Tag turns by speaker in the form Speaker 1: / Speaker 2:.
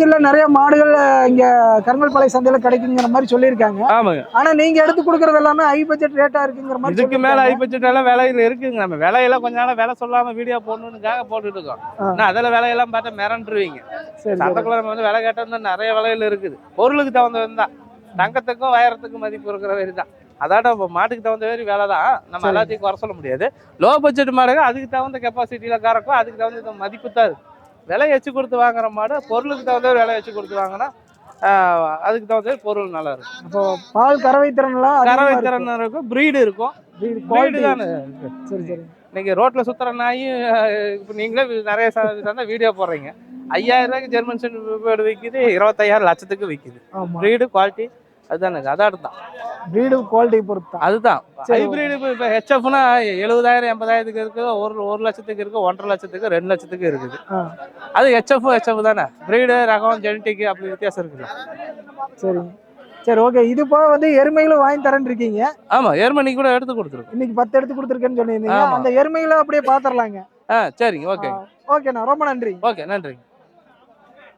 Speaker 1: இல்ல நிறைய மாடுகள் இங்க கருங்கல்பாளைய சந்தையில கிடைக்குங்கிற மாதிரி சொல்லியிருக்காங்க.
Speaker 2: ஆமாங்க.
Speaker 1: ஆனா நீங்க எடுத்து கொடுக்கறது எல்லாமே ஹை பட்ஜெட் ரேட்டா இருக்குங்கிற மாதிரி
Speaker 2: இதுக்கு மேல ஹை பட்ஜெட் எல்லாம் விலையில இருக்குங்க. நம்ம விலையெல்லாம் கொஞ்ச நாளா விலை சொல்லாம வீடியோ போடணும்னுக்காக போட்டுட்டு இருக்கோம். ஆனா அதில் விலையெல்லாம் பார்த்தா மிரண்டுருவீங்க. சந்தைக்குள்ள நம்ம வந்து விலை கேட்டோம்னா நிறைய விலையில இருக்குது. பொருளுக்கு தகுந்தது தான். தங்கத்துக்கும் வைரத்துக்கும் மதிப்பு இருக்கிற மாதிரி தான். அதாட்ட மாட்டுக்கு தகுந்த மாதிரி வேலை தான். நம்ம எல்லாத்தையும் குறை சொல்ல முடியாது. லோ பட்ஜெட் மாடுங்க அதுக்கு தகுந்த கெப்பாசிட்டியில கறக்கும். அதுக்கு தகுந்த மதிப்பு தான் இருக்கு. விலை வச்சு கொடுத்து வாங்குற மாடு பொருளுக்கு தகுந்த விலை வச்சு கொடுத்து வாங்கினா அதுக்கு தகுந்த பொருள் நல்லா இருக்கும்.
Speaker 1: அப்போ பால் கறவை
Speaker 2: திறன் இருக்கும், பிரீடு இருக்கும். பிரீடு தானே.
Speaker 1: சரி சரி.
Speaker 2: இன்னைக்கு ரோட்ல சுத்துற நாய் இப்போ நீங்களே நிறைய வீடியோ போடுறீங்க. 5000 ரூபாய்க்கு ஜெர்மன் ஷெப்பர்ட் விற்கிது, 25,000 லட்சத்துக்கு விற்கிது. பிரீடு குவாலிட்டி அதுதானே. அதான்
Speaker 1: பிரீடு குவாலிட்டி பொறுத்து
Speaker 2: அதுதான். ஹைபிரிட் இப்போ ஹெச்எஃப்னா 70,000 80,000க்கு இருக்கு, 1 லட்சத்துக்கு இருக்கு, 1.5 லட்சத்துக்கு 2 லட்சத்துக்கு இருக்குது. அது ஹெச்எஃப் தானே. பிரீடு ரகம் ஜெனட்டிக் அப்படி வித்தியாசம் இருக்குல்ல.
Speaker 1: சரி சரி ஓகே. இது போக வந்து எருமைகளும் வாங்கி தரேன்னு இருக்கீங்க.
Speaker 2: ஆமா, எருமை கூட எடுத்து கொடுத்துருக்கோம்.
Speaker 1: இன்னைக்கு 10 எடுத்து கொடுத்துருக்கேன்னு சொன்னீங்க. அந்த எருமைகளை அப்படியே பாத்துரலாங்க.
Speaker 2: சரிங்க. ஓகே
Speaker 1: ஓகேண்ணா, ரொம்ப நன்றி.
Speaker 2: ஓகே, நன்றி.